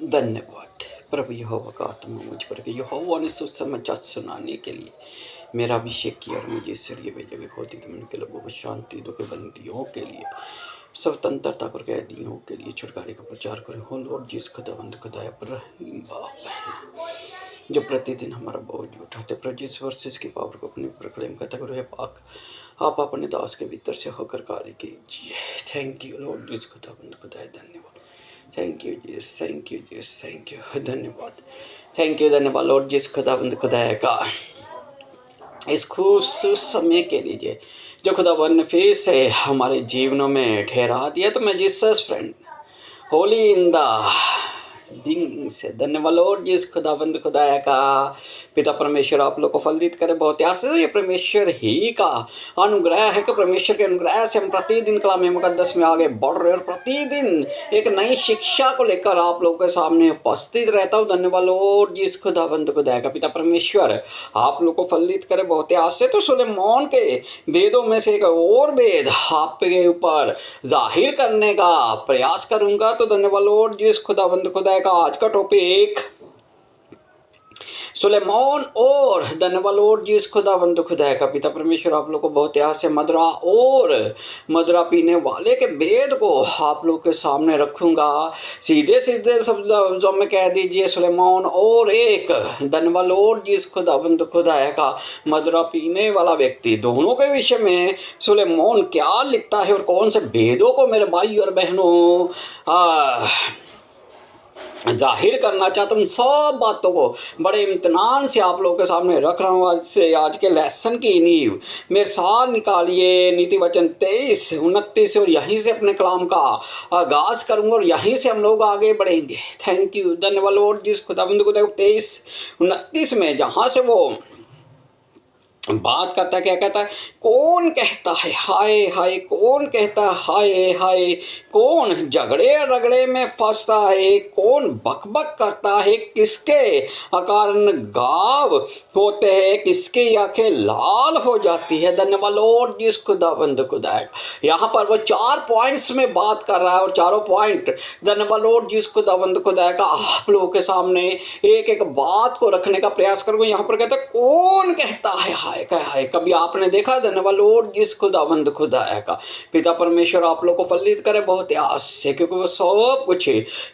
धन्यवाद प्रभु यहोवा का आत्मा मुझ पर कि यहोवा ने सुसमाचार सुनाने के लिए मेरा अभिषेक किया और मुझे इसलिए भेजा कि क्रोधित मन के लोगों को शांति दो, के बंदियों के लिए स्वतंत्रता को, कैदियों के लिए छुटकारे का प्रचार करें। हो लॉर्ड जिस खुदावंद खुदाया पर रहीम बाप जो प्रतिदिन हमारा बोझ उठाते प्रभु जिस वर्सेस की पावर को अपने ऊपर क्लेम करता करो हे पाक आप अपने दास के भीतर से होकर कार्य कीजिए। थैंक यू लॉर्ड जिस खुदावंद खुदाया, धन्यवाद। Thank you Jesus, thank you Jesus, thank you, धन्यवाद। थैंक यू, धन्यवाद लॉर्ड जिस खुदावंद खुदाया का इस खूबसूरत समय के लिए जो खुदावन ने फिर से हमारे जीवनों में ठहरा दिया। तो मैं Jesus friend Holi in the being से धन्यवाद लॉर्ड जिस खुदावंद खुदाया का पिता परमेश्वर आप लोग को फलित करे बहुत आशीष। ये परमेश्वर ही का अनुग्रह है कि परमेश्वर के अनुग्रह से हम प्रतिदिन कलाम मुकद्दस में आगे बढ़ रहे और प्रतिदिन एक नई शिक्षा को लेकर आप लोगों के सामने उपस्थित रहता हूँ। धन्यवाद लॉर्ड जिस खुदावंद खुदाया का पिता परमेश्वर आप लोग को फलित करे बहुत आशीष। तो सुलेमान के वेदों में से एक और वेद आपके ऊपर जाहिर करने का प्रयास करूंगा। तो धन्यवाद लॉर्ड जिस खुदावंद खुदाया का आज का टॉपिक सुलेमान और धन्यवाद लॉर्ड जिस खुदावंद खुदाया का पिता परमेश्वर आप लोग को बहुत यहाँ से मदरा और मदरा पीने वाले के भेद को आप लोग के सामने रखूंगा। सीधे सीधे शब्दों में कह दीजिए सुलेमान और एक धन्यवाद लॉर्ड जिस खुदावंद खुदाया का मदरा पीने वाला व्यक्ति, दोनों के विषय में सुलेमान क्या लिखता है और कौन से भेदों को मेरे भाई और बहनों जाहिर करना चाहता हूँ। सब बातों को बड़े इम्तनान से आप लोगों के सामने रख रहा हूँ। आज से आज के लेसन की नींव मेरे साथ निकालिए। नीति वचन 23-29 और यहीं से अपने कलाम का आगाज करूँगा और यहीं से हम लोग आगे बढ़ेंगे। थैंक यू, धन्यवाद लॉर्ड जिस खुदावंद को 23-29 में जहाँ से वो बात करता है, क्या कहता है, कौन कहता है हाय हाय, कौन कहता है हाय हाय, कौन झगड़े रगड़े में फंसता है, कौन बकबक करता है, किसके कारण गाव होते हैं, किसकी आंखें लाल हो जाती है। धन्यवाद लॉर्ड जिस खुदावंद खुदाया। यहाँ पर वो 4 पॉइंट्स में बात कर रहा है और चारों पॉइंट धन्यवाद लॉर्ड जिस खुदावंद खुदाया का आप लोगों के सामने एक एक बात को रखने का प्रयास करूँगा। यहाँ पर कहता है कौन कहता है हाय है। कभी आपने देखा धन्यवाद लॉर्ड जिस खुदावंद खुदाया का पिता परमेश्वर आप लोग को फलित करे बहुत आस से, क्योंकि वो सब कुछ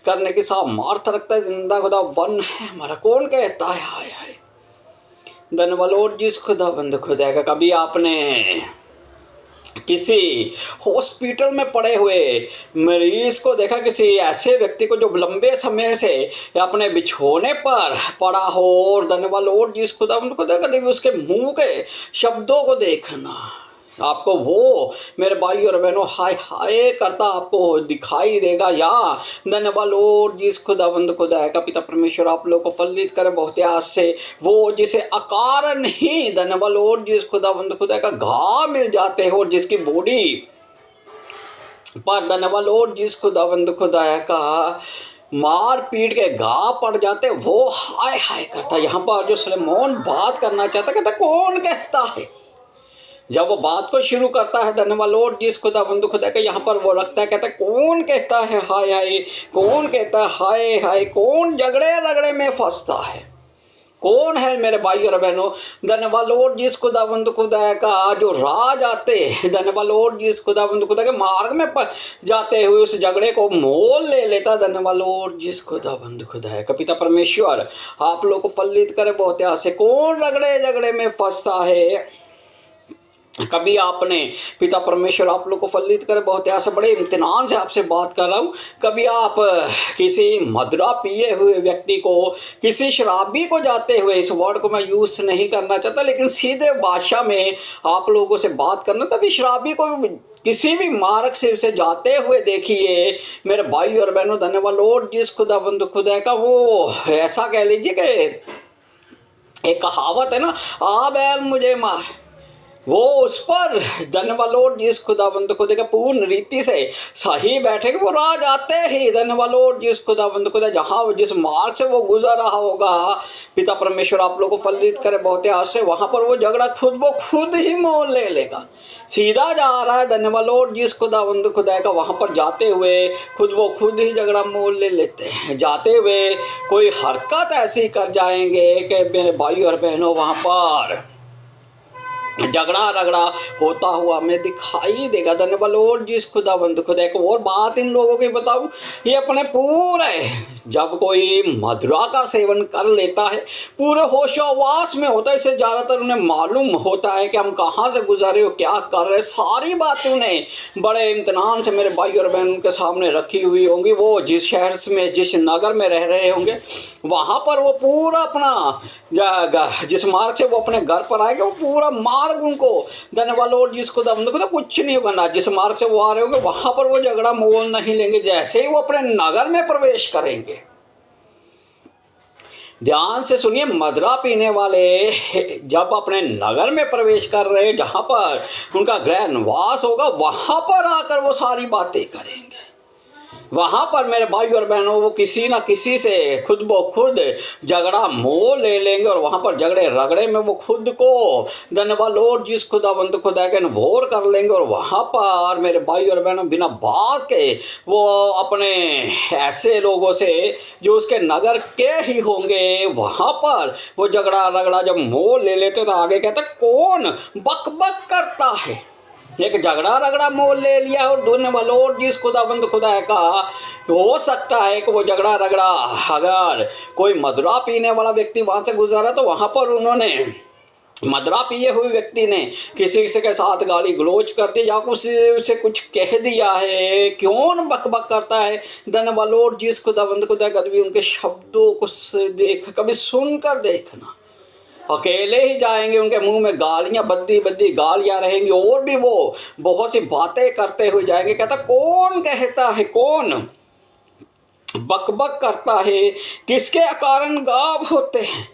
करने की सामर्थ रखता है। जिंदा खुदा वन है हमारा, कौन कहता है हाय हाय। धन्यवाद लॉर्ड जिस खुदावंद खुदाया का कभी आपने किसी हॉस्पिटल में पड़े हुए मरीज को देखा, किसी ऐसे व्यक्ति को जो लंबे समय से अपने बिछोने पर पड़ा हो, और धन्यवाद लॉर्ड जिस खुदावंद खुदा कभी उसके मुंह के शब्दों को देखना, आपको वो मेरे भाई और बहनों हाय हाय करता आपको दिखाई देगा। या धन्यवाद लॉर्ड जिस खुदावंद खुदाया का पिता परमेश्वर आप लोग को फलित करे बहुत आस से, वो जिसे अकारण ही धन्यवाद लॉर्ड जिस खुदावंद खुदाया का घाव मिल जाते हो और जिसकी बॉडी पर धन्यवाद लॉर्ड जिस खुदावंद खुदाया का मार पीट के घाव पड़ जाते, वो हाय हाय करता। यहाँ पर जो सुलेमान बात करना चाहता, कहता कौन कहता है। जब वो बात को शुरू करता है धन्यवाद लॉर्ड जिस खुदावंद खुदा के यहाँ पर वो रखता है, कहता है कौन कहता है हाय हाय, कौन कहता है हाय हाय, कौन झगड़े रगड़े में फंसता है, कौन है मेरे भाई और बहनों। धन्यवाद लॉर्ड जिस खुदावंद खुदा का जो राह जाते, धन्यवाद लॉर्ड जिस खुदावंद खुदा के मार्ग में जाते हुए उस झगड़े को मोल ले लेता। धन्यवाद लॉर्ड जिस खुदावंद खुदा का पिता परमेश्वर आप लोग को फलित करे बहुत आस से, कौन रगड़े झगड़े में फंसता है। कभी आपने पिता परमेश्वर आप लोग को फलित करे बहुत ऐसे बड़े इम्तिनान से आपसे बात कर रहा हूँ, कभी आप किसी मदरा पिए हुए व्यक्ति को, किसी शराबी को जाते हुए, इस वर्ड को मैं यूज़ नहीं करना चाहता लेकिन सीधे भाषा में आप लोगों से बात करना, तभी शराबी को किसी भी मार्ग से उसे जाते हुए देखिए मेरे भाई और बहनों। धन्यवाद लॉर्ड जिस खुदावंद खुदा का, वो ऐसा कह लीजिए कि एक कहावत है ना, आ बैल मुझे मार, वो उस पर धनवालोड जिस खुदाबंद खुदा का पूर्ण रीति से सही बैठेगा, वो राज आते ही धनवालोड जिस खुदाबंद खुदा जहाँ जिस मार्ग से वो गुजर रहा होगा, पिता परमेश्वर आप लोगों को फलित करे बहुत आज से, वहाँ पर वो झगड़ा खुद ही मोल ले लेगा। सीधा जा रहा है धनवालोड जिस खुदाबंद खुदा का, वहाँ पर जाते हुए खुद ही झगड़ा मोल ले लेते हैं। जाते हुए कोई हरकत ऐसी कर जाएंगे कि मेरे भाई और बहनों वहाँ पर झगड़ा रगड़ा होता हुआ हमें दिखाई देगा। धन्यवाद जिस खुदाबंद खुदा। एक और बात इन लोगों की बताऊं, ये अपने पूरे जब कोई मदिरा का सेवन कर लेता है पूरे होशोवास में होता है, इससे ज़्यादातर उन्हें मालूम होता है कि हम कहाँ से गुजरे हो, क्या कर रहे, सारी बातें उन्हें बड़े इम्तनान से मेरे भाई और बहन उनके सामने रखी हुई होंगी। वो जिस शहर में जिस नगर में रह रहे होंगे वहाँ पर वो पूरा अपना जिस मार्ग से वो अपने घर पर आएंगे वो पूरा मार्ग उनको धन्यवाद जिसको खुदा कुछ नहीं होगा ना। जिस मार्ग से वो आ रहे होंगे वहाँ पर वो झगड़ा मोल नहीं लेंगे। जैसे ही वो अपने नगर में प्रवेश करेंगे, ध्यान से सुनिए, मदिरा पीने वाले जब अपने नगर में प्रवेश कर रहे जहाँ पर उनका गृह निवास होगा वहाँ पर आकर वो सारी बातें करेंगे। वहाँ पर मेरे भाई और बहनों वो किसी ना किसी से खुद ब खुद झगड़ा मोल ले लेंगे और वहाँ पर झगड़े रगड़े में वो खुद को धन्यवाद जिस खुदाबंद खुदा के अनुभव कर लेंगे। और वहाँ पर मेरे भाई और बहनों बिना बात के वो अपने ऐसे लोगों से जो उसके नगर के ही होंगे वहाँ पर वो झगड़ा रगड़ा जब मोल ले लेते तो आगे कहते कौन बक बक करता है। एक झगड़ा रगड़ा मोल ले लिया और धन्यवाद जिस खुदाबंद खुदा का। हो सकता है कि वो झगड़ा रगड़ा अगर कोई मदिरा पीने वाला व्यक्ति वहाँ से गुजरा तो वहाँ पर उन्होंने मदिरा पिए हुए व्यक्ति ने किसी के साथ गाली गलोच कर दी या उसे कुछ कह दिया है, क्यों बक बक करता है। धन्यवाद जिस खुदाबंद खुदा कभी उनके शब्दों को देख कभी सुनकर देखना, अकेले ही जाएंगे, उनके मुंह में गालियां बद्दी बद्दी गालियां रहेंगी और भी वो बहुत सी बातें करते हुए जाएंगे। कहता कौन कहता है, कौन बक बक करता है, किसके कारण गाव होते हैं,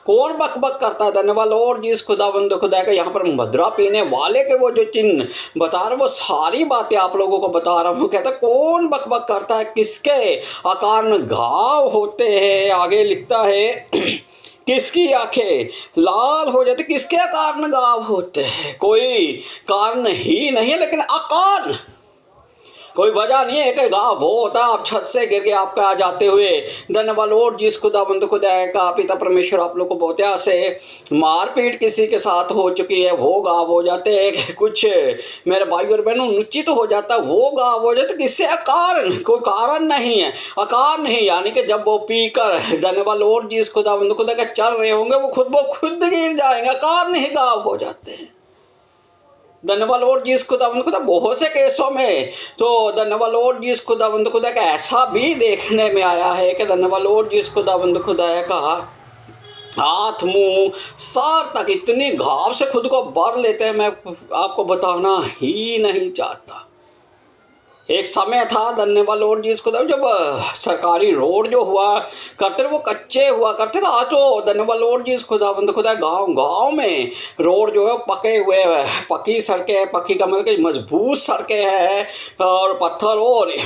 कौन बक बक करता है। धन्यवाद जिस खुदाबंद खुदा का। यहाँ पर मदिरा पीने वाले के वो जो चिन्ह बता रहे वो सारी बातें आप लोगों को बता रहा हूँ। कहता कौन बक बक करता है, किसके कारण घाव होते हैं। आगे लिखता है किसकी आंखें लाल हो जाती, किसके कारण गाव होते हैं। कोई कारण ही नहीं है लेकिन अकाल, कोई वजह नहीं है कि गाँव वो होता है आप छत से गिर के आपका आ जाते हुए। धन्यवाद जिस खुदाबंद खुदा का पिता परमेश्वर आप लोग को बहुत से मारपीट किसी के साथ हो चुकी है वो गाँव हो जाते हैं। कुछ मेरे भाई और बहनों नुचित तो हो जाता है वो गाँव हो जाते, किससे अकारण, कोई कारण नहीं है, अकार नहीं। यानी कि जब वो पीकर धन्यवाद जिस खुदाबंद खुदा का चल रहे होंगे वो खुद गिर जाएंगे, अकार नहीं गाँव हो जाते हैं। धन्यवाद जिस खुदाबंद खुदा। बहुत से केसों में तो धन्यवाद जिस खुदाबंद खुदा का ऐसा भी देखने में आया है कि धन्यवाद जिस खुदाबंद खुदा का हाथ मुंह सार तक इतनी घाव से खुद को भर लेते हैं, मैं आपको बताना ही नहीं चाहता। एक समय था धन्यवाद जिस खुदा जब सरकारी रोड जो हुआ करते वो कच्चे हुआ करते ना। आज तो धन्यवाद जिस खुदाबंद खुदा गांव में रोड जो है पके हुए पक्की सड़कें हैं, पक्की का मतलब मजबूत सड़कें हैं और पत्थर और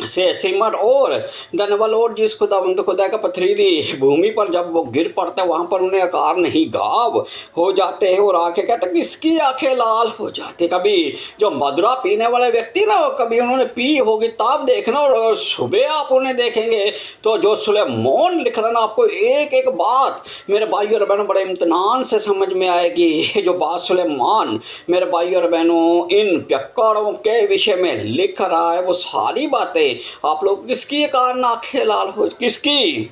से सीमट और धन्यवाद जिस खुदाबंद खुदा का पथरीली भूमि पर जब वो गिर पड़ता है वहाँ पर उन्हें आकार नहीं घाव हो जाते हैं और आंखें कहते हैं किसकी आंखें लाल हो जाती। कभी जो मदिरा पीने वाले व्यक्ति ना कभी उन्होंने पी होगी तब देखना, और सुबह आप उन्हें देखेंगे तो जो सुलेमान लिख रहा ना आपको एक एक बात मेरे भाई और बहनों बड़े इम्तनान से समझ में आएगी। जो बात सुलेमान मेरे भाई और बहनों इन पियक्कड़ों के विषय में लिख रहा है वो सारी बातें आप लोग किसकी कारण आंखें लाल हो, किसकी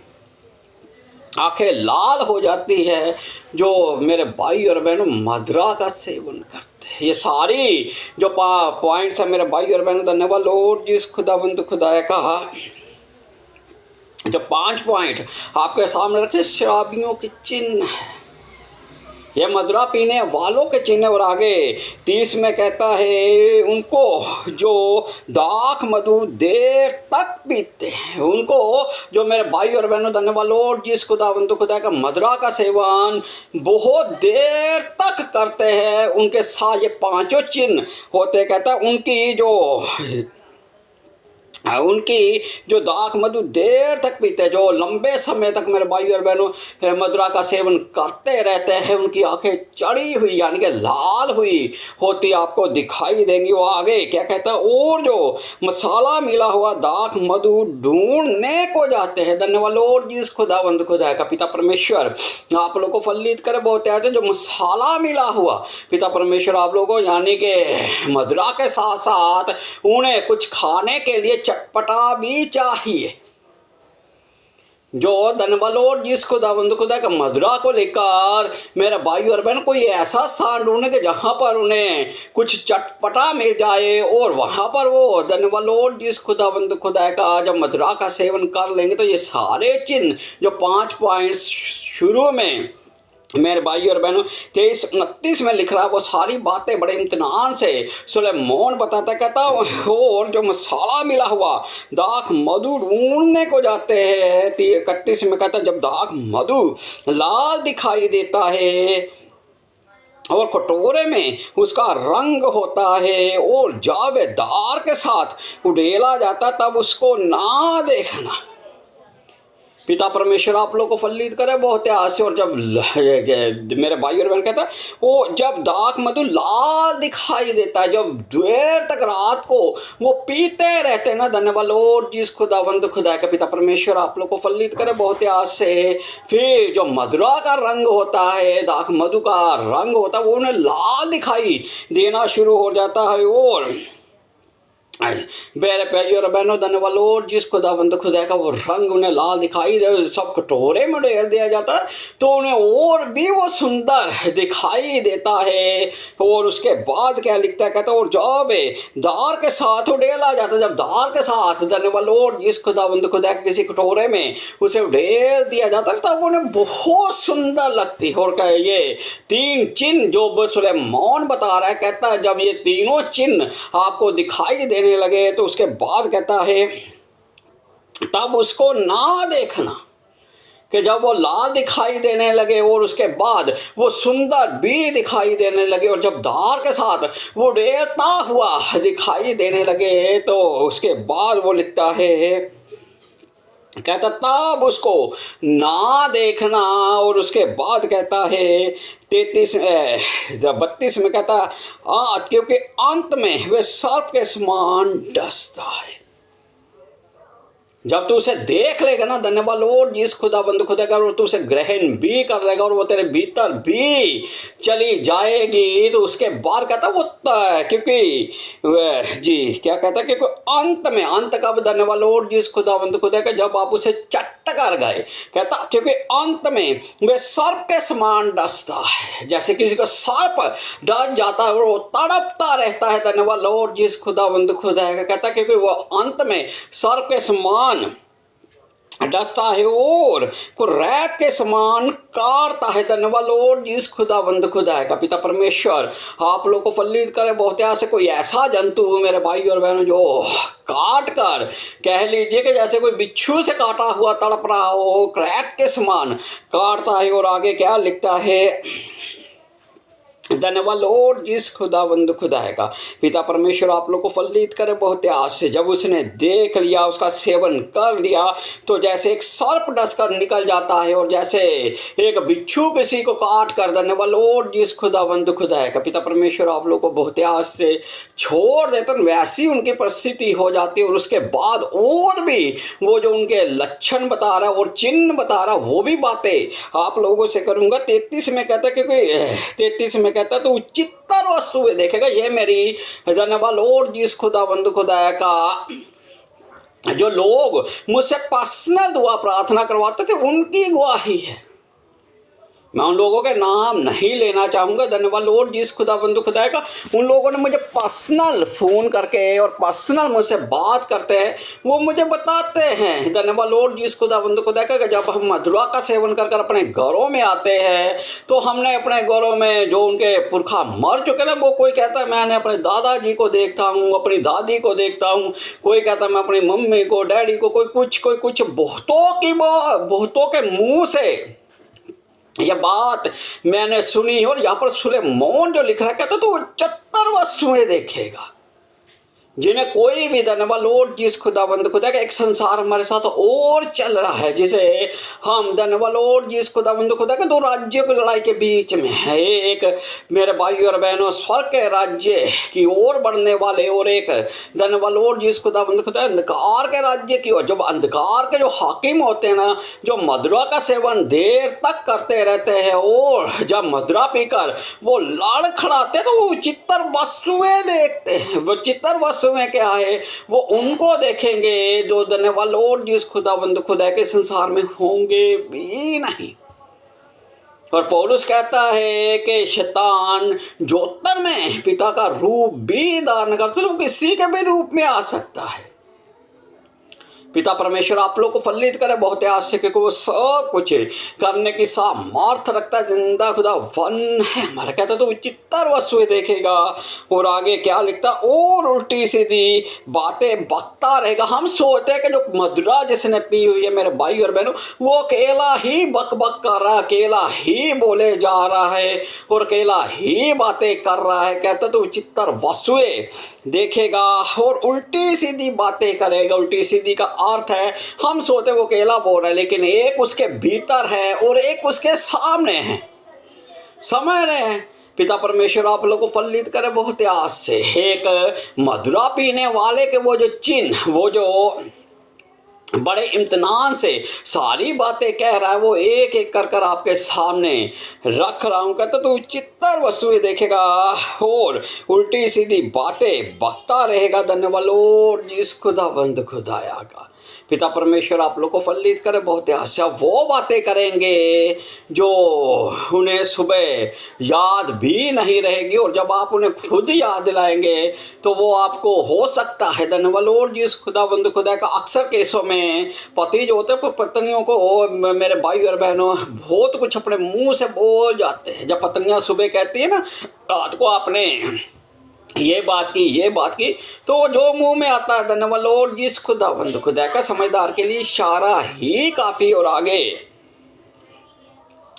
आंखें लाल हो जाती है, जो मेरे भाई और बहनों मदिरा का सेवन करते हैं। ये सारी जो पॉइंट्स है मेरे भाई और बहनों धन्यवाद जिस खुदाबंद खुदा का जो 5 पॉइंट आपके सामने रखे शराबियों के चिन्ह है, ये मदिरा पीने वालों के चिन्ह। और आगे 30 में कहता है उनको जो दाख मधु देर तक पीते हैं। उनको जो मेरे भाई और बहनों, धन्यवाद लॉर्ड जिस खुदावंद खुदा का मदिरा का सेवन बहुत देर तक करते हैं, उनके साथ ये पांचों चिन्ह होते, कहता है उनकी जो दाख मधु देर तक पीते हैं, जो लंबे समय तक मेरे भाई और बहनों मदिरा का सेवन करते रहते हैं, उनकी आंखें चढ़ी हुई यानी कि लाल हुई होती आपको दिखाई देंगी। वो आगे क्या कहता है, और जो मसाला मिला हुआ दाख मधु ढूंढने को जाते हैं। धन्यवाद लॉर्ड जिस खुदावंद खुदा का पिता परमेश्वर आप लोग को फलित करे। बहुत आते जो मसाला मिला हुआ पिता परमेश्वर आप लोगों को यानी कि मदिरा के साथ साथ उन्हें कुछ खाने के लिए चटपटा भी चाहिए। जो धन्यवाद लॉर्ड जिस खुदावंद खुदा का मदिरा को लेकर मेरे भाई और बहन कोई ऐसा स्थान ढूंढने के जहाँ पर उन्हें कुछ चटपटा मिल जाए, और वहाँ पर वो धन्यवाद लॉर्ड जिस खुदावंद खुदा का जब मदिरा का सेवन कर लेंगे तो ये सारे चिन्ह जो 5 पॉइंट्स शुरू में मेरे भाई और बहनों 23-29 में लिख रहा है, वो सारी बातें बड़े इम्तिनान से सुलेमान बताता, कहता और जो मसाला मिला हुआ दाख मधु ढूंढने को जाते हैं। 31 में कहता जब दाख मधु लाल दिखाई देता है और कटोरे में उसका रंग होता है और जावेदार के साथ उड़ेला जाता, तब उसको ना देखना। पिता परमेश्वर आप लोग को फलित करे बहुत आस से। और जब मेरे भाई और बहन कहता है वो जब दाख मधु लाल दिखाई देता है, जब देर तक रात को वो पीते रहते हैं ना, धन्यवाद लॉर्ड जिस खुदावंद खुदा का पिता परमेश्वर आप लोग को फलित करे बहुत आस से। फिर जो मदिरा का रंग होता है, दाख मधु का रंग होता है, वो उन्हें लाल दिखाई देना शुरू हो जाता है। और मेरे भाई और बहनों धन्यवाद लॉर्ड जिस खुदावंद खुदा का वो रंग उन्हें लाल दिखाई दे, सब कटोरे में डाल दिया जाता है तो उन्हें और भी वो सुंदर दिखाई देता है। और उसके बाद क्या लिखता है, कहता है और जब दार के साथ उड़ेला जाता है, जब दार के साथ धन्यवाद लॉर्ड जिस खुदावंद खुदा के किसी कटोरे में उसे उड़ेल दिया जाता है तब उन्हें बहुत सुंदर लगती है। और क्या ये 3 चिन्ह जो सुलेमान बता रहा है, कहता है जब ये तीनों चिन्ह आपको दिखाई देने लगे तो उसके बाद कहता है तब उसको ना देखना, कि जब वो लाल दिखाई देने लगे और उसके बाद वो सुंदर भी दिखाई देने लगे, और जब दार के साथ वो उड़ता हुआ दिखाई देने लगे तो उसके बाद वो लिखता है, कहता तब उसको ना देखना। और उसके बाद कहता है 32 में कहता क्योंकि अंत में वे सर्प के समान डसता है। जब तू उसे देख लेगा ना, धन्यवाद लॉर्ड जिस खुदाबंद खुदा का, और तू उसे ग्रहण भी कर लेगा और वो तेरे भीतर भी चली जाएगी, तो उसके बाद कहता वो क्योंकि जी क्या कहता क्योंकि अंत में, अंत कब धन्यवाद लॉर्ड जिस खुदाबंद खुदा का जब आप उसे चट कर गए, कहता क्योंकि अंत में वे सर्प के समान डसता है। जैसे किसी को सर्प डस जाता है और वो तड़पता रहता है, धन्यवाद लॉर्ड जिस खुदाबंद खुदा का, कहता क्योंकि वो अंत में सर्प के समान डसता है और को रैत के समान काटता है। धन्यवाद लॉर्ड जिस खुदाबंद खुदा का पिता परमेश्वर आप लोग को फलित करे बहुत से। कोई ऐसा जंतु मेरे भाई और बहनों जो काट कर कह लीजिए कि जैसे कोई बिच्छू से काटा हुआ तड़प रहा हो, रैत के समान काटता है। और आगे क्या लिखता है, धन्यवाद लॉर्ड जिस खुदावंद खुदा का पिता परमेश्वर आप लोग को फलित करे बहुत आस से। जब उसने देख लिया, उसका सेवन कर लिया, तो जैसे एक सर्प डस कर निकल जाता है और जैसे एक बिच्छू किसी को काट कर, धन्यवाद लॉर्ड जिस खुदावंद खुदा का पिता परमेश्वर आप लोग को बहुत आस से छोड़ देता, वैसी उनकी परिस्थिति हो जाती है। और उसके बाद और भी वो जो उनके लक्षण बता रहा और चिन्ह बता रहा वो भी बातें आप लोगों से करूँगा। 33 में कहता है, क्योंकि 33 में कहता तो उच्चतर वस्तु देखेगा। ये मेरी धन्यवाद लॉर्ड जिस खुदाबंद खुदा का जो लोग मुझसे पर्सनल दुआ प्रार्थना करवाते थे उनकी गवाही है। मैं उन लोगों के नाम नहीं लेना चाहूँगा, धन्यवाद लॉर्ड जिस खुदाबंद खुदा का। उन लोगों ने मुझे पर्सनल फ़ोन करके और पर्सनल मुझसे बात करते हैं, वो मुझे बताते हैं धन्यवाद लॉर्ड जिस खुदाबंद खुदा का, जब हम मधुरा का सेवन कर कर अपने घरों में आते हैं तो हमने अपने घरों में जो उनके पुरखा मर चुके ना, वो कोई कहता है मैंने अपने दादाजी को देखता हूँ, अपनी दादी को देखता हूँ, कोई कहता है मैं अपनी मम्मी को, डैडी को, कोई कुछ बहुतों के मुंह से यह बात मैंने सुनी। और यहाँ पर सुलेमोन जो लिख रहा है, कहता तो 74 वस्तुएं देखेगा जिन्हें कोई भी धन्यवाद लॉर्ड जिस खुदाबंद खुदा का। एक संसार हमारे साथ और चल रहा है जिसे हम धन्यवाद लॉर्ड जिस खुदाबंद खुदा का, दो राज्यों की लड़ाई के बीच में है। एक मेरे भाई और बहनों स्वर्ग के राज्य की ओर बढ़ने वाले, और एक धन्यवाद लॉर्ड जिस खुदाबंद खुदा अंधकार के राज्य की ओर। जब अंधकार के जो हाकिम होते हैं ना, जो मदिरा का सेवन देर तक करते रहते हैं और जब मदिरा पीकर वो लड़खड़ाते हैं तो वो चित्तर वस्तुएं देखते हैं। वो चित्तर वस्तु में क्या है वो उनको देखेंगे जो धन्यवाद लॉर्ड जिस खुदाबंद खुदा के संसार में होंगे भी नहीं। और पौलुस कहता है कि शैतान ज्योतर में पिता का रूप भी धारण कर सकता है, किसी के भी रूप में आ सकता है। पिता परमेश्वर आप लोग को फलित करे बहुत आशा के, वो सब कुछ करने की सामर्थ रखता है। जिंदा खुदा वन है हमारा, कहता तो चित्तर वस्तुएं देखेगा। और आगे क्या लिखता, और उल्टी सीधी बातें बकता रहेगा। हम सोचते हैं कि जो मदिरा जिसने पी हुई है मेरे भाई और बहनों, वो अकेला ही बक बक कर रहा है, अकेला ही बोले जा रहा है और अकेला ही बातें कर रहा है। कहता तो चित्तर वस्तुएं देखेगा और उल्टी सीधी बातें करेगा। उल्टी सीधी का अर्थ है हम सोचते वो अकेला बोल रहा है, लेकिन एक उसके भीतर है और एक उसके सामने है। समझ रहे हैं? पिता परमेश्वर आप लोगों को फलित करे बहुत आस से। एक मदिरा पीने वाले के वो जो चिन्ह, वो जो बड़े इम्तिनान से सारी बातें कह रहा है, वो एक एक कर कर आपके सामने रख रहा हूँ। कहता तो चित्तर वस्तुएं देखेगा और उल्टी सीधी बातें बकता रहेगा। धन्यवाद लॉर्ड जिस खुदाबंद खुदाया का। पिता परमेश्वर आप लोग को फलित करे बहुत आशा। वो बातें करेंगे जो उन्हें सुबह याद भी नहीं रहेगी, और जब आप उन्हें खुद याद दिलाएंगे तो वो आपको हो सकता है धन्यवाद लॉर्ड जिस खुदाबंद खुदा का। अक्सर केसों में पति जो होते हैं पत्नियों को, मेरे भाई और बहनों, बहुत कुछ अपने मुंह से बोल जाते हैं। जब पत्नियां सुबह कहती है ना रात को आपने ये बात की, तो जो मुंह में आता है धन्यवाद लॉर्ड जिस खुदाबंद खुदा का, समझदार के लिए इशारा ही काफी। और आगे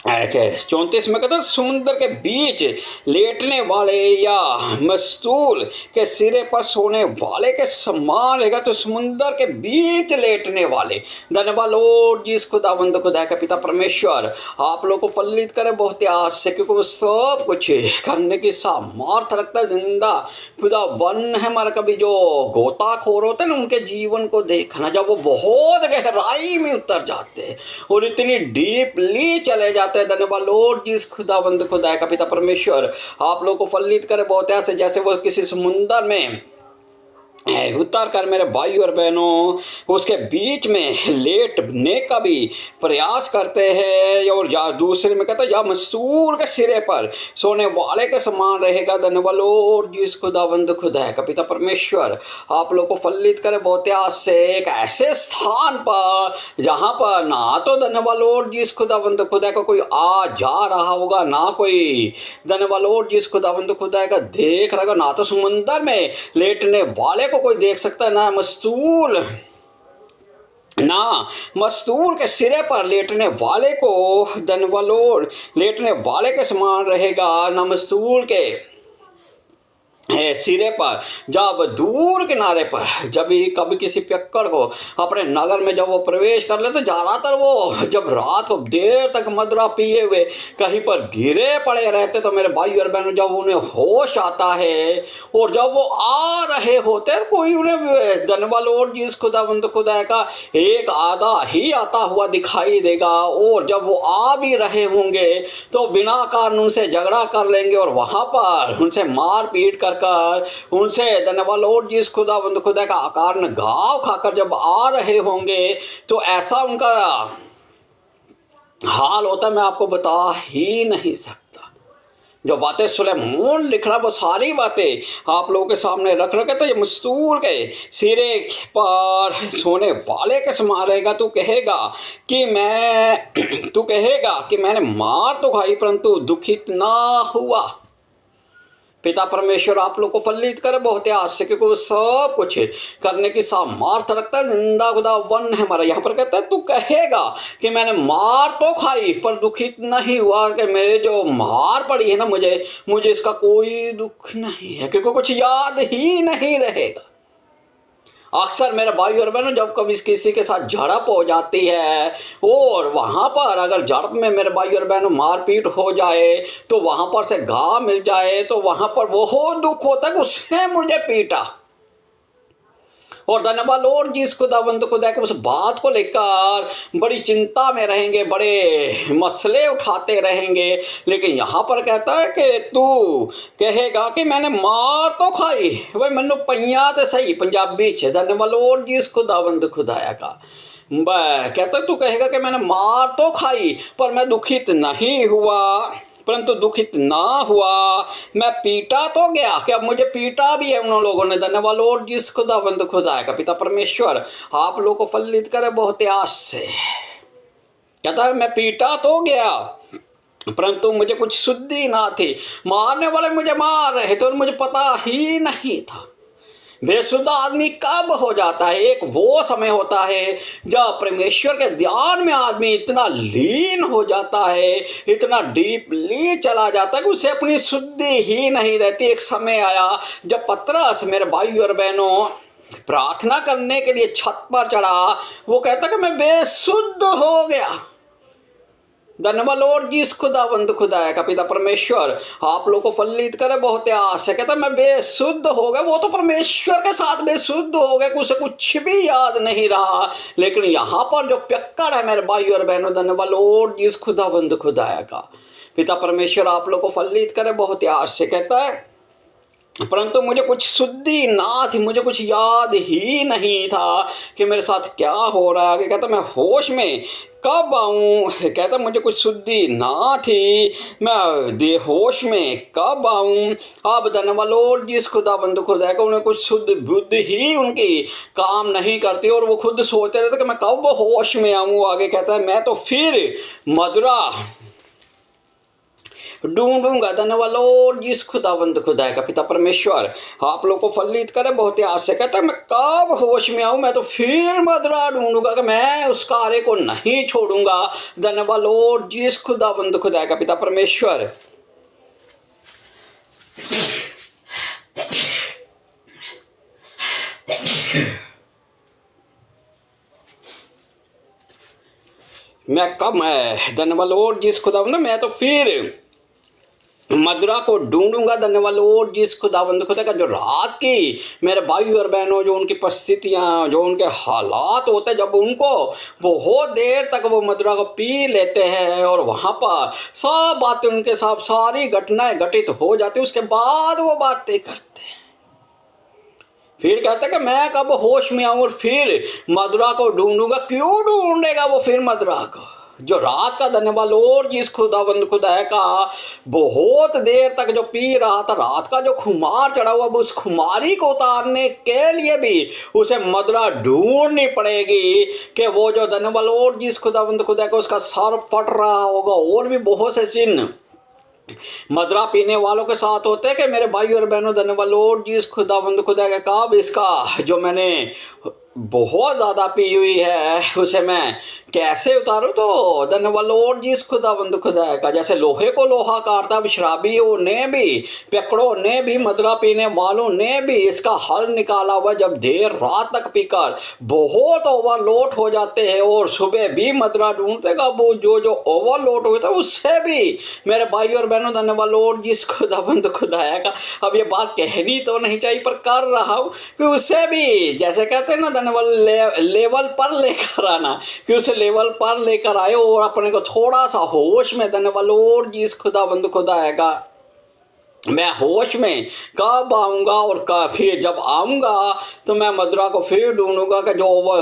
34 में कहता समुद्र के बीच लेटने वाले या मस्तूल के सिरे पर सोने वाले के समान रहेगा। तो समुद्र के बीच लेटने वाले, धन्यवाद लॉर्ड जिस खुदाबंद खुदा का। पिता परमेश्वर आप लोग को फलित करे बहुत आस से, क्योंकि वो सब कुछ करने की सामर्थ रखता है। जिंदा खुदा वन है हमारा। कभी जो गोताखोर होते हैं ना, उनके जीवन को देखना, जब वो बहुत गहराई में उतर जाते हैं और इतनी डीपली चले जाते, धन्यवाद लॉर्ड जिस खुदाबंद खुदा का। पिता परमेश्वर आप लोग को फलित करे बहुत ऐसे, जैसे वो किसी समुंदर में उतर कर मेरे भाई और बहनों उसके बीच में लेटने का भी प्रयास करते हैं। और या दूसरे में कहता है या मस्तूल के सिरे पर सोने वाले के समान रहेगा। धन्यवाद लॉर्ड जिस खुदाबंद खुदा का। पिता परमेश्वर आप लोग को फलित करे बहुत आस से, एक ऐसे स्थान पर जहाँ पर ना तो धन्यवाद लॉर्ड जिस खुदाबंद खुदा का कोई आ जा रहा होगा, ना कोई धन्यवाद लॉर्ड जिस खुदाबंद खुदा का देख रहा होगा, ना तो समुंदर में लेटने वाले को कोई देख सकता है, ना मस्तूल के सिरे पर लेटने वाले को धन्यवाद लॉर्ड लेटने वाले के समान रहेगा, ना मस्तूल के सिरे पर। जब दूर किनारे पर जब भी कभी किसी पियक्कड़ को अपने नगर में जब वो प्रवेश कर लेते, ज़्यादातर वो जब रात को देर तक मदिरा पिए हुए कहीं पर गिरे पड़े रहते, तो मेरे भाई और बहनों जब उन्हें होश आता है और जब वो आ रहे होते हैं, कोई उन्हें धन्यवाद लॉर्ड जिस खुदाबंद खुदा का एक आधा ही आता हुआ दिखाई देगा। और जब वो आ भी रहे होंगे तो बिना कारण उनसे झगड़ा कर लेंगे और वहाँ पर उनसे मार पीट कर उनसे धन्यवाद लॉर्ड जिस खुदाबंद खुदा का आकार में घाव खाकर जब आ रहे होंगे, तो ऐसा उनका हाल होता है मैं आपको बता ही नहीं सकता। जो बातें सुलेमान लिख रहा वो सारी बातें आप लोगों के सामने रख रखे तो ये मस्तूर के सिरे पर सोने वाले के समान रहेगा। तू कहेगा कि तू कहेगा कि मैंने मार तो खाई परंतु दुखित ना हुआ। पिता परमेश्वर आप लोग को फलित करे बहुत आस से, क्योंकि वो सब कुछ करने की सामर्थ रखता है। जिंदा खुदा वन है हमारा। यहाँ पर कहता है तू कहेगा कि मैंने मार तो खाई पर दुखित नहीं हुआ, कि मेरे जो मार पड़ी है ना मुझे इसका कोई दुख नहीं है, क्योंकि कुछ याद ही नहीं रहेगा। अक्सर मेरे भाई और बहनों जब कभी किसी के साथ झड़प हो जाती है और वहाँ पर अगर झड़प में मेरे भाई और बहनों मारपीट हो जाए तो वहाँ पर से घाव मिल जाए तो वहाँ पर बहुत दुख होता है कि उसने मुझे पीटा। और धन्यवाद और जिस खुदावंद खुदा के उस बात को लेकर बड़ी चिंता में रहेंगे, बड़े मसले उठाते रहेंगे। लेकिन यहाँ पर कहता है कि तू कहेगा कि मैंने मार तो खाई। भाई मनु पैया तो सही पंजाबी च धन्यवाद और जिस खुदावंद खुदाया का कहता तू कहेगा कि मैंने मार तो खाई पर मैं दुखित नहीं हुआ, परंतु दुखित ना हुआ। मैं पीटा तो गया, क्या मुझे पीटा भी है उन लोगों ने। धन्यवाद और जिस खुदावंद खुदा का पिता परमेश्वर आप लोगों को फलित करे बहुत आस से। कहता है मैं पीटा तो गया परंतु मुझे कुछ शुद्धि ना थी। मारने वाले मुझे मार रहे थे और मुझे पता ही नहीं था। बेसुध आदमी कब हो जाता है? एक वो समय होता है जब परमेश्वर के ध्यान में आदमी इतना लीन हो जाता है, इतना डीपली चला जाता है कि उसे अपनी शुद्धि ही नहीं रहती। एक समय आया जब पतरस मेरे भाई और बहनों प्रार्थना करने के लिए छत पर चढ़ा, वो कहता कि मैं बेसुद्ध हो गया। धन्यवाद लॉर्ड जिस खुदावंद खुदा का पिता परमेश्वर आप लोग को फलित करे बहुत आस है। कहता मैं बेसुद्ध हो गया। वो तो परमेश्वर के साथ बेसुद्ध हो गए, उसे कुछ भी याद नहीं रहा। लेकिन यहाँ पर जो प्यक्कड़ है मेरे भाई और बहनों, धन्यवाद लॉर्ड जिस खुदावंद खुदा का पिता परमेश्वर आप लोग को फलित करे बहुत आस से। कहता है परंतु मुझे कुछ शुद्धि ना थी, मुझे कुछ याद ही नहीं था कि मेरे साथ क्या हो रहा है। कहता मैं होश में कब आऊँ? कहता मुझे कुछ शुद्धि ना थी, मैं बेहोश में कब आऊँ? अब धन्यवाद लॉर्ड जिस खुदाबंद खुदा का उन्हें कुछ शुद्ध बुद्धि ही उनकी काम नहीं करती और वो खुद सोचते रहते कि मैं कब होश में आऊँ। आगे कहता है मैं तो फिर मदुरा ढूंढूंगा। धन्यवाद लॉर्ड जिस खुदावंद खुदा का पिता परमेश्वर आप लोग को फलित करे बहुत आस से। कहता है मैं कब होश में आऊँ? मैं तो फिर मदुरा ढूंढूंगा कि मैं उस कार्य को नहीं छोड़ूंगा। धन्यवाद लॉर्ड जिस खुदावंद खुदा का पिता परमेश्वर धन्यवाद लॉर्ड जिस खुदावंद मैं तो फिर मदुरा को ढूंढूंगा। धन्यवाद लॉर्ड जिस खुदावंद खुदा का जो रात की मेरे भाई और बहनों जो उनकी परिस्थितियाँ जो उनके हालात होते हैं, जब उनको बहुत देर तक वो मदुरा को पी लेते हैं और वहाँ पर सब बातें उनके साथ सारी घटनाएं घटित हो जाती, उसके बाद वो बातें करते हैं। फिर कहते हैं कि मैं कब होश में आऊँ और फिर मदुरा को ढूंढूंगा। क्यों ढूंढेगा वो फिर मदुरा को? जो रात का धन्यवाद लॉर्ड जिस खुदावंद खुदा का बहुत देर तक जो पी रहा था, रात का जो खुमार चढ़ा हुआ, उस खुमारी को उतारने के लिए भी उसे मदुरा ढूंढनी पड़ेगी कि वो जो धन्यवाद लॉर्ड जिस खुदावंद खुदा का उसका सर फट रहा होगा। और भी बहुत से चिन्ह मदुरा पीने वालों के साथ होते हैं कि मेरे भाई और बहनों, धन्यवाद लॉर्ड जिस खुदावंद खुदा का कब इसका जो मैंने बहुत ज़्यादा पी हुई है उसे मैं कैसे उतारूँ? तो धन्यवाद लॉर्ड जिस खुदावंद खुदा का जैसे लोहे को लोहा काटता, शराबियों ने भी, पियक्कड़ों ने भी, मदुरा पीने वालों ने भी इसका हल निकाला हुआ। जब देर रात तक पीकर बहुत ओवरलोड हो जाते हैं और सुबह भी मदुरा ढूंढते का वो जो ओवरलोड हुआ था उससे भी मेरे भाई और बहनों, धन्यवाद लॉर्ड जिस खुदावंद खुदा का। अब ये बात कहनी तो नहीं चाहिए पर कर रहा हूँ कि उससे भी जैसे कहते हैं ना धन्यवाद लेवल पर लेकर आना, कि उसे लेवल पर लेकर आए और अपने को थोड़ा सा होश में, धन्यवाद लॉर्ड जिस खुदावंद खुदा का मैं होश में कब आऊँगा और फिर जब आऊँगा तो मैं मदुरा को फिर ढूंढूंगा कि जो वो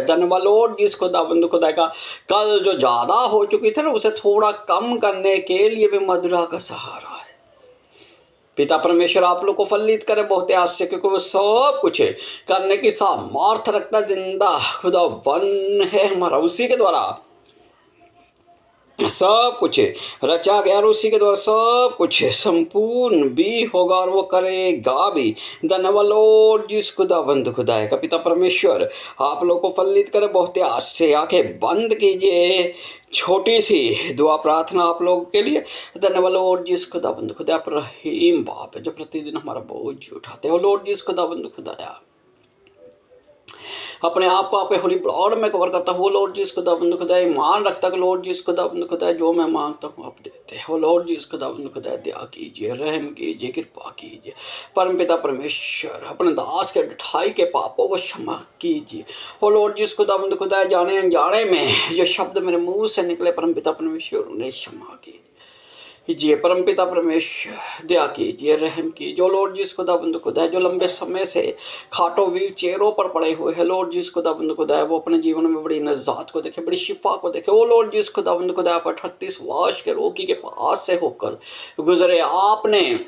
धनवलोड जिस खुदाबंद खुदा का कल जो ज़्यादा हो चुकी थी ना उसे थोड़ा कम करने के लिए भी मदुरा का सहारा है। पिता परमेश्वर आप लोग को फलित करे बहुत आश्चर्य, क्योंकि वो सब कुछ करने की सामर्थ रखता जिंदा खुदा वन है हमारा, उसी के द्वारा सब कुछ रचा गया और उसी के द्वारा सब कुछ संपूर्ण भी होगा और वो करेगा भी। धन्यवाद जिस खुदाबंद खुदा का पिता परमेश्वर आप लोग को फलित करे बहुत आश्चर्य। आंखें बंद कीजिए, छोटी सी दुआ प्रार्थना आप लोगों के लिए। धन्यवाद जिस खुदाबंद खुदा पर रहीम बाप है जो प्रतिदिन हमारा बोझ उठाते हो। लॉर्ड जिस खुदाबंद खुदाया अपने आप को आपके होली ब्लड में कवर करता हूँ लॉर्ड जी, खुदाबंद खुदा ईमान रखता है लॉर्ड जी, खुदाबंद खुदा जो मैं मांगता हूँ आप देते हो लॉर्ड जी, खुदाबंद खुदा दया कीजिए, रहम कीजिए, कृपा कीजिए। परमपिता परमेश्वर अपने दास के ढाई के पापों को क्षमा कीजिए। हो लॉर्ड जी, खुदाबंद खुदा जाने अनजाने में जो शब्द मेरे मुंह से निकले परमपिता परमेश्वर उन्हें क्षमा कीजिए। परमपिता परमेश्वर दया कीजिए, रहम कीजिए। जो लॉर्ड जिस खुदाबंद खुदा है जो लंबे समय से खाटो व्हील चेयरों पर पड़े हुए हैं लॉर्ड जिस खुदाबंद खुदा है वो अपने जीवन में बड़ी नजात को देखे, बड़ी शिफा को देखे। वो लॉर्ड जिस खुदाबंद खुदा है 38 वर्ष के रोगी के पास से होकर गुजरे, आपने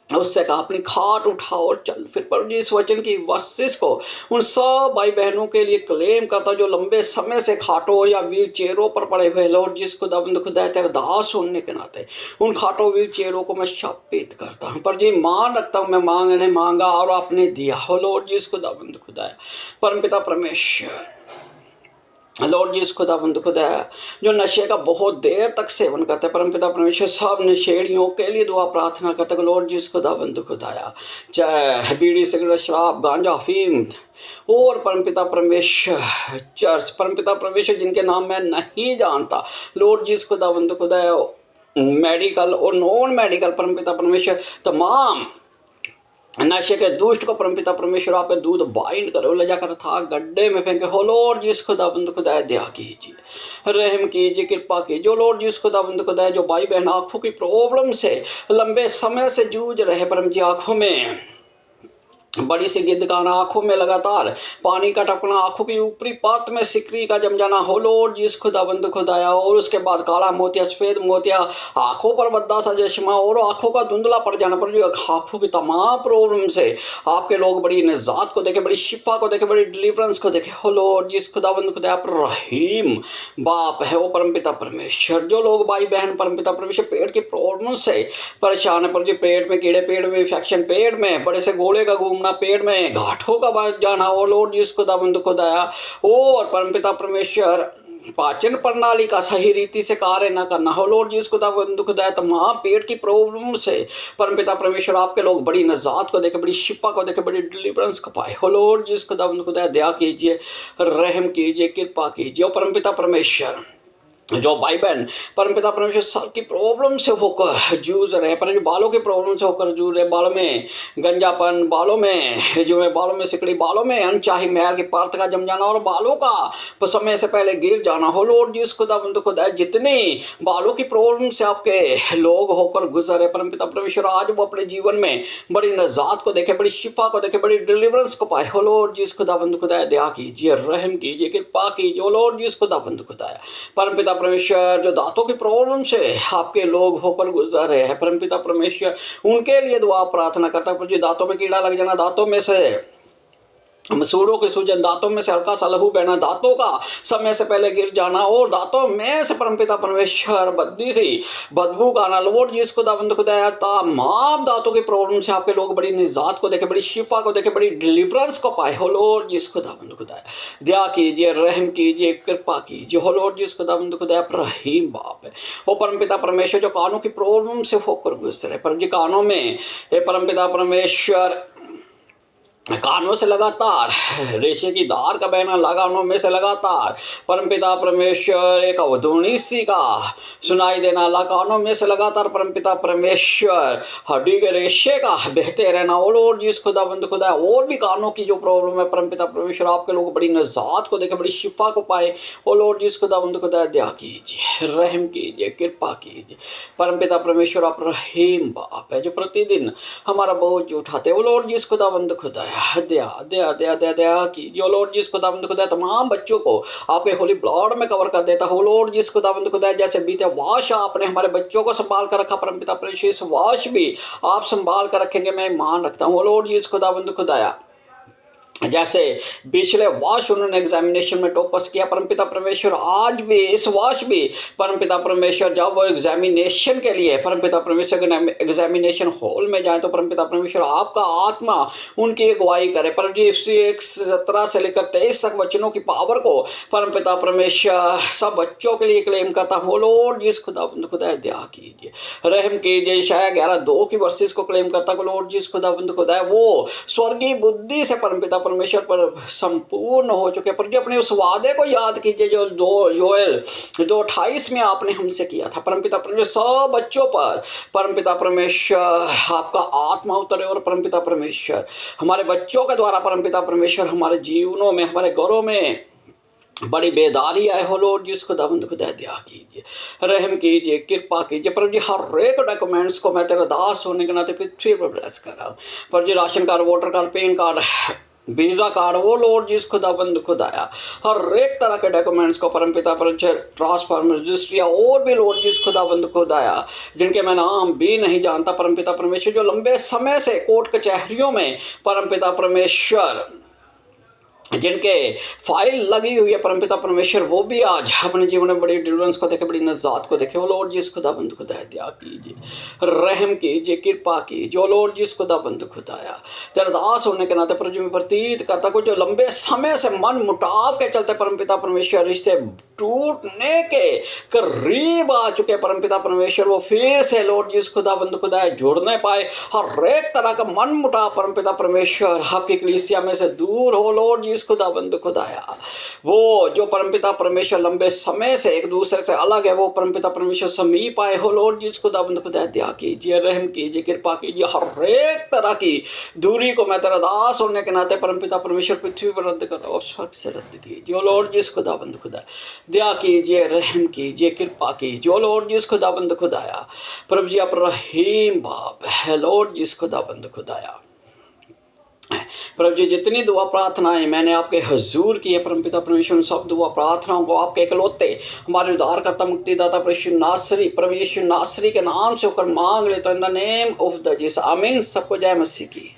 उससे कहा अपनी खाट उठाओ और चल। फिर पर इस वचन की वशिष को उन सब भाई बहनों के लिए क्लेम करता जो लंबे समय से खाटों या व्हील चेयरों पर पड़े हुए लॉर्ड जिस खुदाबंद खुदा तेरे दास होने के नाते उन खाटों व्हील चेयरों को मैं शापित करता हूँ। पर जी मान रखता हूँ, मैं मांगने मांगा और आपने दिया हो लॉर्ड जिस खुदाबंद खुदा परमपिता परमेश्वर। लॉर्ड जी खुदाबंद खुदा जो नशे का बहुत देर तक सेवन करते हैं परमपिता परमेश्वर सब नशेड़ियों के लिए दुआ प्रार्थना करते हैं लॉर्ड जी खुदाबंद खुदाया, चाहे बीड़ी सिगरेट शराब गांजा अफीम और परमपिता परमेश्वर चर्च परमपिता परमेश्वर जिनके नाम मैं नहीं जानता लॉर्ड जी खुदाबंद खुदा मेडिकल और नॉन मेडिकल परमपिता परमेश्वर तमाम नशे के दुष्ट को परमपिता परमेश्वर आपके दूध बाइंड करो, ले जाकर था गड्ढे में फेंके। हो लॉर्ड जिस खुदाबंद खुदा दया कीजिए, रहम कीजिए, कृपा कीजिए। जो लॉर्ड जिस खुदाबंद खुदा जो भाई बहन आंखों की प्रॉब्लम से लंबे समय से जूझ रहे, परम जी आंखों में बड़ी सी गिद्ध का आना, आंखों में लगातार पानी का टपकना, आंखों की ऊपरी परत में सिकरी का जम जाना हो लॉर्ड जिस खुदाबंद खुदाया, और उसके बाद काला मोतिया सफेद मोतिया, आंखों पर बद्दा सा चश्मा और आंखों का धुंधला पड़ जाना। पर जो आंखों की तमाम प्रॉब्लम से आपके लोग बड़ी निजात को देखे, बड़ी शिफा को देखे, बड़ी डिलीवरेंस को देखे। हो लॉर्ड जिस खुदाबंद खुदा पर रहीम बाप है वो परमपिता परमेश्वर। जो लोग भाई बहन परमपिता परमेश्वर पेट की प्रॉब्लम से परेशान है, पर जो पेट में कीड़े, पेट में इन्फेक्शन, पेट में बड़े से गोले का घूमना, पेट में घाटों का बढ़ जाना हो लॉर्ड जिस खुदाबंद खुदाया, और परमपिता परमेश्वर पाचन प्रणाली का सही रीति से कार्य न करना हो लॉर्ड जिस खुदाबंद खुदाया, तमाम पेट की प्रॉब्लम से परमपिता परमेश्वर आपके लोग बड़ी नजात को देखे, बड़ी शिफा को देखे, बड़ी डिलीवरेंस को पाए। हो लॉर्ड जिस खुदाबंद खुदाया दया कीजिए, रहम कीजिए, कृपा कीजिए। और परमपिता परमेश्वर जो भाई बहन परमपिता परमेश्वर सर की प्रॉब्लम से होकर जूझ रहे, पर बालों की प्रॉब्लम से होकर जूझ रहे, बालों में गंजापन, बालों में जो है बालों में सिकड़ी, बालों में अनचाही मैल की परत का जम जाना और बालों का समय से पहले गिर जाना हो लॉर्ड जिस खुदाबंद खुदा जितनी बालों की प्रॉब्लम से आपके लोग होकर गुजरे, परमपिता परमेश्वर आज वो अपने जीवन में बड़ी नजात को देखे, बड़ी शिफा को देखे, बड़ी डिलीवरेंस को पाए। हो लॉर्ड जिस खुदाबंद खुदा दया कीजिए, रहम कीजिए, कृपा कीजिए। लॉर्ड जिस खुदाबंद खुदा परमपिता परमेश्वर जो दांतों की प्रॉब्लम से आपके लोग होकर गुजर रहे हैं, परमपिता परमेश्वर उनके लिए दुआ प्रार्थना करता है। पर जो दांतों में कीड़ा लग जाना, दांतों में से मसूड़ों के सूजन, दांतों में से हल्का सा लहू बहना, दांतों का समय से पहले गिर जाना और दांतों में से परमपिता परमेश्वर बद्दी सी बदबू का आना, लॉर्ड जिस खुदाबंद खुदा तमाम दांतों की प्रॉब्लम से आपके लोग बड़ी निजात को देखे, बड़ी शिफा को देखे, बड़ी डिलीवरेंस को पाए। हो लॉर्ड जिस खुदाबंद खुदा दया कीजिए, रहम कीजिए, कृपा कीजिए। हो लॉर्ड जिस खुदाबंद खुदा रहीम बाप है वो परमपिता परमेश्वर जो कानों की प्रॉब्लम से होकर गुजरे, पर जी कानों में परमपिता परमेश्वर कानों से लगातार रेशे की धार का बहना कानों में से लगातार परमपिता परमेश्वर एक अवधूनी सी का सुनाई देना कानों में से लगातार परमपिता परमेश्वर हड्डी के रेशे का बहते रहना। ओ लॉर्ड जीसस खुदावंद खुदा, और भी कानों की जो प्रॉब्लम है परमपिता परमेश्वर आपके लोग बड़ी नजात को देखे, बड़ी शिफा को पाए। ओ लॉर्ड जीसस खुदावंद खुदा, दया कीजिए, रहम कीजिए, कृपा कीजिए। परमपिता परमेश्वर आप रहीम बाप है जो प्रतिदिन हमारा बोझ उठाते। ओ लॉर्ड जीसस खुदावंद खुदा, दया दया दया दया दया कीजिए। ओ लॉर्ड जीसस खुदावंद खुदा, तमाम बच्चों को आपके होली ब्लड में कवर कर देता हो। लॉर्ड जीसस खुदावंद खुदा, जैसे बीते वाश आपने हमारे बच्चों को संभाल कर रखा परमपिता परमेश्वर, इस वाश भी आप संभाल कर रखेंगे, मैं मान रखता हूँ। लॉर्ड जीसस खुदावंद खुदाया, जैसे पिछले वर्ष उन्होंने एग्जामिनेशन में टॉपर्स किया परमपिता परमेश्वर, आज भी इस वर्ष भी परमपिता परमेश्वर जब वो एग्जामिनेशन के लिए परमपिता परमेश्वर एग्जामिनेशन हॉल में जाए तो परमपिता परमेश्वर आपका आत्मा उनकी अगुवाई करे। परम जी 17 से लेकर 23 तक वचनों की पावर को परमपिता परमेश्वर सब बच्चों के लिए क्लेम करता हूँ। लॉर्ड जिस खुदा दया कीजिए, रहम कीजिए। शायद 11:2 की वर्सेस को क्लेम करता हूँ। लॉर्ड जिस खुदा वो स्वर्गीय बुद्धि से परमपिता परमेश्वर पर संपूर्ण हो चुके। पर जो अपने उस वादे को याद कीजिए जो योएल 2:28 में आपने हमसे किया था परमपिता परमेश्वर, सब बच्चों पर परमपिता परमेश्वर आपका आत्मा उतरे और परमपिता परमेश्वर हमारे बच्चों के द्वारा परमपिता परमेश्वर हमारे जीवनों में, हमारे घरों में बड़ी बेदारी आए हो। लॉर्ड जिस खुदावंद खुदा, दया कीजिए, रहम कीजिए, कृपा कीजिए। पर जी हर एक डॉक्यूमेंट्स को मैं तेरा दास होने के नाते पृथ्वी पर ब्लेस कर रहा हूँ। पर जी ration card, voter card, PAN card, visa card, वो लॉर्ड जिस खुदाबंद खुदाया हर एक तरह के डॉक्यूमेंट्स को परमपिता परमेश्वर ट्रांसफार्म रजिस्ट्री और भी लॉर्ड जिस खुदाबंद खुदाया जिनके मैं नाम भी नहीं जानता परमपिता परमेश्वर, जो लंबे समय से कोर्ट कचहरियों में परमपिता परमेश्वर जिनके फाइल लगी हुई है परमपिता परमेश्वर, वो भी आज अपने जीवन में बड़ी डिलीवरेंस को देखे, बड़ी नजात को देखे। वो लॉर्ड जिस खुदाबंद खुदा, दया कीजिए, रहम कीजिए, कृपा कीजिए। जो लॉर्ड जिस खुदाबंद खुदाया तेरा दास होने के नाते पर जो मैं प्रतीत करता कुछ जो लंबे समय से मन मुटाव के चलते परमपिता परमेश्वर रिश्ते टूटने के करीब आ चुके परमपिता परमेश्वर, वो फिर से लॉर्ड जिस खुदाबंद खुदा जुड़ने पाए। हर एक तरह का मन मुटाव परमपिता परमेश्वर आपकी कलीसिया में से दूर हो। लॉर्ड जिस खुदाबंद खुदाया वो जो परमपिता परमेश्वर लंबे समय से एक दूसरे से अलग है, वो परमपिता परमेश्वर समीप आए हो। लॉर्ड जिस खुदाबंद खुदा, दया कीजिए, रहम कीजिए, कृपा कीजिए। हर एक तरह की दूरी को मैं तेरा दास होने के नाते परमपिता परमेश्वर पृथ्वी पर रद्द कर रहा हूँ, स्वर्ग से रद्द कीजिए। लॉर्ड जिस खुदाबंद खुदा, दया कीजिए, रहम कीजिए, कृपा कीजिए। लॉर्ड जिस खुदाबंद खुदाया प्रभु जी आप रहीम बाप है। लॉर्ड जिस खुदाबंद खुदाया प्रभु जी जितनी दुआ प्रार्थनाएं मैंने आपके हजूर की है परमपिता परमेश्वर, सब दुआ प्रार्थनाओं को आपके इकलौते हमारे उद्धारकर्ता मुक्तिदाता प्रभु यीशु नासरी के नाम से होकर मांग ले तो in the name of the Jesus, आमीन। सबको जय मसीह की।